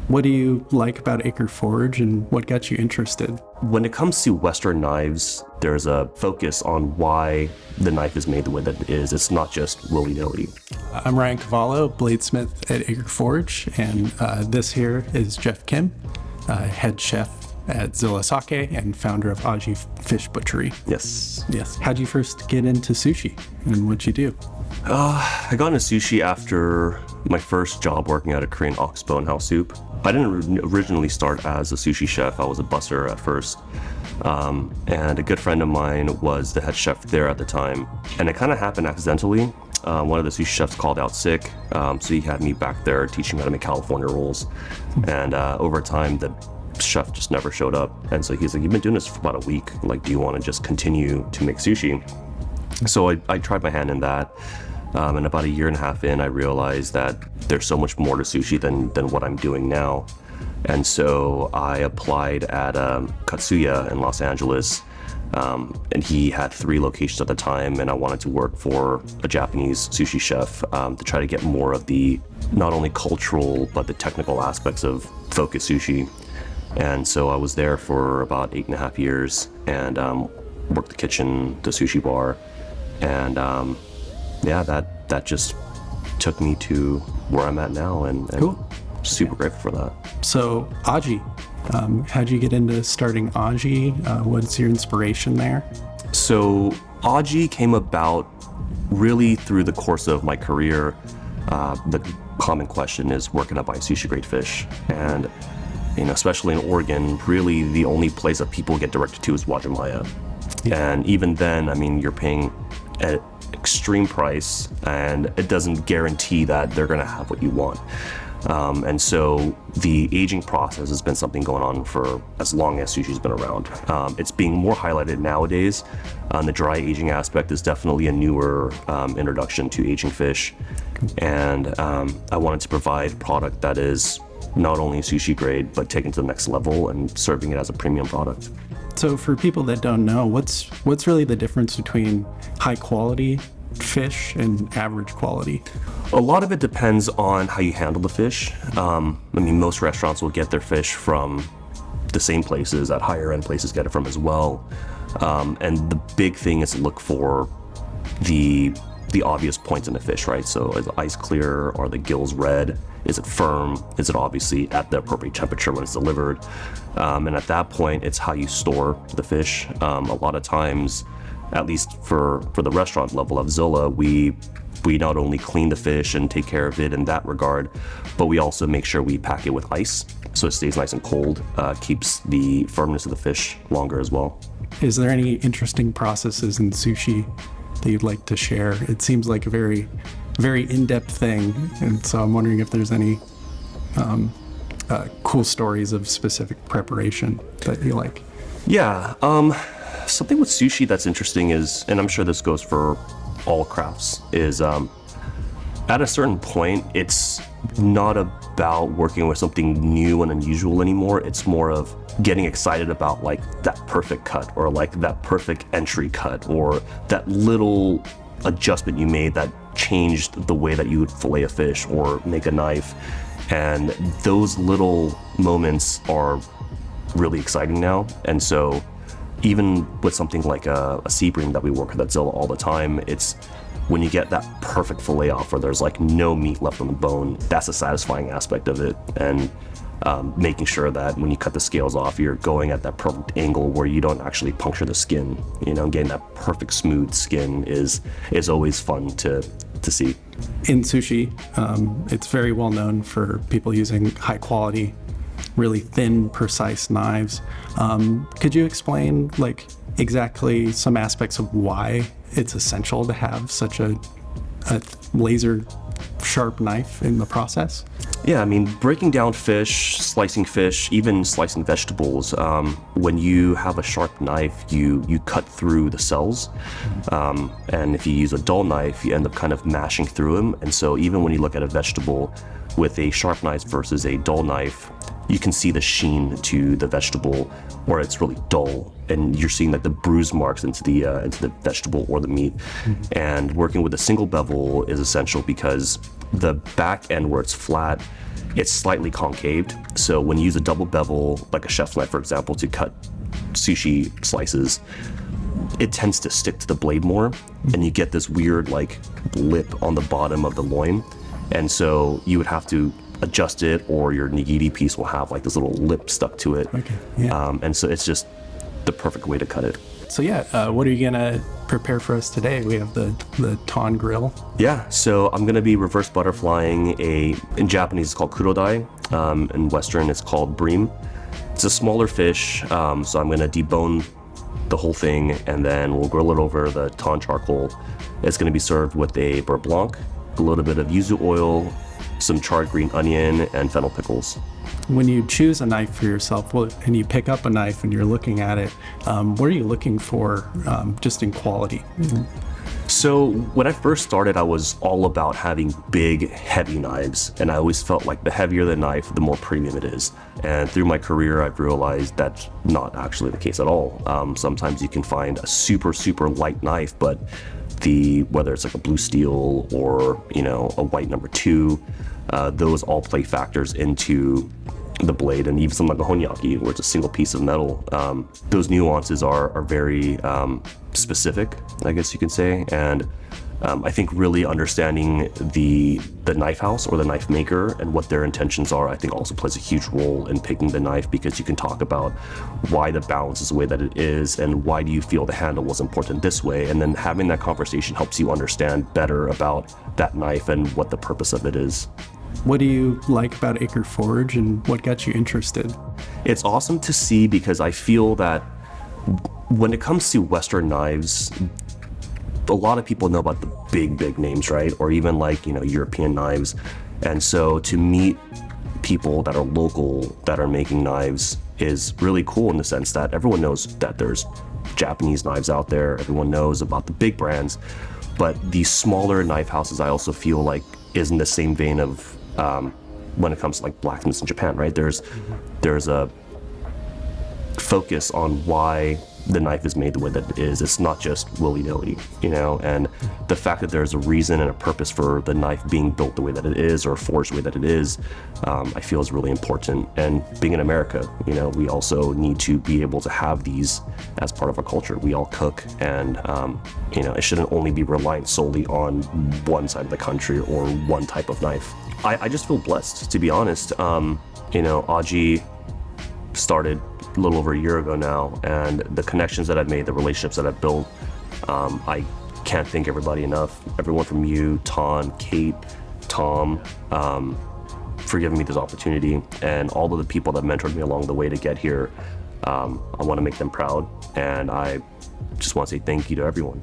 What do you like about Acre Forge and what got you interested? When it comes to Western knives, there's a focus on why the knife is made the way that it is. It's not just willy-nilly. I'm Ryan Cavallo, bladesmith at Acre Forge, and this here is Jeff Kim, head chef at Zilla Sake and founder of Aji Fish Butchery. Yes. Yes. How'd you first get into sushi and what'd you do? I got into sushi after my first job working at a Korean oxbow and house soup. I didn't originally start as a sushi chef. I was a busser at first. And a good friend of mine was the head chef there at the time. And it kind of happened accidentally. One of the sushi chefs called out sick, so he had me back there teaching me how to make California rolls. And over time, the chef just never showed up. And so he's like, you've been doing this for about a week. Like, do you want to just continue to make sushi? So I tried my hand in that. And about a year and a half in, I realized that there's so much more to sushi than what I'm doing now. And so I applied at Katsuya in Los Angeles. And he had 3 locations at the time, and I wanted to work for a Japanese sushi chef to try to get more of the not only cultural but the technical aspects of focus sushi. And so I was there for about 8.5 years and worked the kitchen, the sushi bar, and yeah, that just took me to where I'm at now, and Cool. Super grateful for that. So Aji, how'd you get into starting Aji? What's your inspiration there? So Aji came about really through the course of my career. The common question is, where can I buy sushi grade fish? And especially in Oregon, really the only place that people get directed to is Wajimaya. Yeah. And even then, I mean, you're paying an extreme price, and it doesn't guarantee that they're going to have what you want. And so the aging process has been something going on for as long as sushi's been around. It's being more highlighted nowadays. The dry aging aspect is definitely a newer introduction to aging fish. And I wanted to provide product that is not only sushi grade, but taken to the next level and serving it as a premium product. So for people that don't know, what's really the difference between high quality fish and average quality? A lot of it depends on how you handle the fish. I mean, most restaurants will get their fish from the same places that higher end places get it from as well. And the big thing is to look for the obvious points in the fish, right? So is the ice clear? Are the gills red? Is it firm? Is it obviously at the appropriate temperature when it's delivered? And at that point, it's how you store the fish. A lot of times, at least for the restaurant level of Zilla, we not only clean the fish and take care of it in that regard, but we also make sure we pack it with ice so it stays nice and cold, keeps the firmness of the fish longer as well. Is there any interesting processes in sushi that you'd like to share? It seems like a very, very in-depth thing, and so I'm wondering if there's any cool stories of specific preparation that you like. Yeah, something with sushi that's interesting is, and I'm sure this goes for all crafts, is at a certain point, it's not about working with something new and unusual anymore. It's more of getting excited about like that perfect cut, or like that perfect entry cut, or that little adjustment you made that changed the way that you would fillet a fish or make a knife. And those little moments are really exciting now. And so even with something like a sea bream that we work with at Zilla all the time, it's when you get that perfect fillet off where there's like no meat left on the bone, that's a satisfying aspect of it. And making sure that when you cut the scales off, you're going at that perfect angle where you don't actually puncture the skin. Getting that perfect smooth skin is always fun to see. In sushi, it's very well known for people using high quality, really thin, precise knives. Could you explain like exactly some aspects of why it's essential to have such a laser sharp knife in the process? Yeah, I mean, breaking down fish, slicing fish, even slicing vegetables, when you have a sharp knife, you cut through the cells. And if you use a dull knife, you end up kind of mashing through them. And so even when you look at a vegetable with a sharp knife versus a dull knife, you can see the sheen to the vegetable, or it's really dull, and you're seeing like the bruise marks into the vegetable or the meat. And working with a single bevel is essential because the back end where it's flat, it's slightly concaved. So when you use a double bevel, like a chef's knife, for example, to cut sushi slices, it tends to stick to the blade more, and you get this weird like lip on the bottom of the loin. And so you would have to adjust it, or your nigiri piece will have like this little lip stuck to it. Okay. Yeah. And so it's just the perfect way to cut it. So what are you gonna prepare for us today? We have the ton grill. Yeah, so I'm gonna be reverse butterflying in Japanese it's called kurodai, in Western it's called bream. It's a smaller fish, so I'm gonna debone the whole thing, and then we'll grill it over the ton charcoal. It's gonna be served with a beurre blanc, a little bit of yuzu oil, some charred green onion, and fennel pickles. When you choose a knife for yourself, and you pick up a knife and you're looking at it, what are you looking for just in quality? So when I first started, I was all about having big, heavy knives, and I always felt like the heavier the knife, the more premium it is. And through my career, I've realized that's not actually the case at all. Sometimes you can find a super, super light knife, but whether it's like a blue steel or a white number 2, those all play factors into the blade, and even something like a honyaki, where it's a single piece of metal. Those nuances are very specific, I guess you can say, and I think really understanding the knife house or the knife maker and what their intentions are, I think also plays a huge role in picking the knife, because you can talk about why the balance is the way that it is, and why do you feel the handle was important this way, and then having that conversation helps you understand better about that knife and what the purpose of it is. What do you like about Acre Forge, and what got you interested? It's awesome to see, because I feel that when it comes to Western knives, a lot of people know about the big names, right? Or even like, European knives. And so to meet people that are local that are making knives is really cool, in the sense that everyone knows that there's Japanese knives out there. Everyone knows about the big brands, but these smaller knife houses, I also feel like, is in the same vein of when it comes to like blacksmiths in Japan, right? There's a focus on why the knife is made the way that it is. It's not just willy-nilly, and the fact that there's a reason and a purpose for the knife being built the way that it is, or forged the way that it is, I feel is really important. And being in America, we also need to be able to have these as part of our culture. We all cook, and it shouldn't only be reliant solely on one side of the country or one type of knife. I just feel blessed, to be honest. Aji started a little over a year ago now, and the connections that I've made, the relationships that I've built, I can't thank everybody enough. Everyone from you, Ton, Kate, Tom, for giving me this opportunity, and all of the people that mentored me along the way to get here. I want to make them proud, and I just want to say thank you to everyone.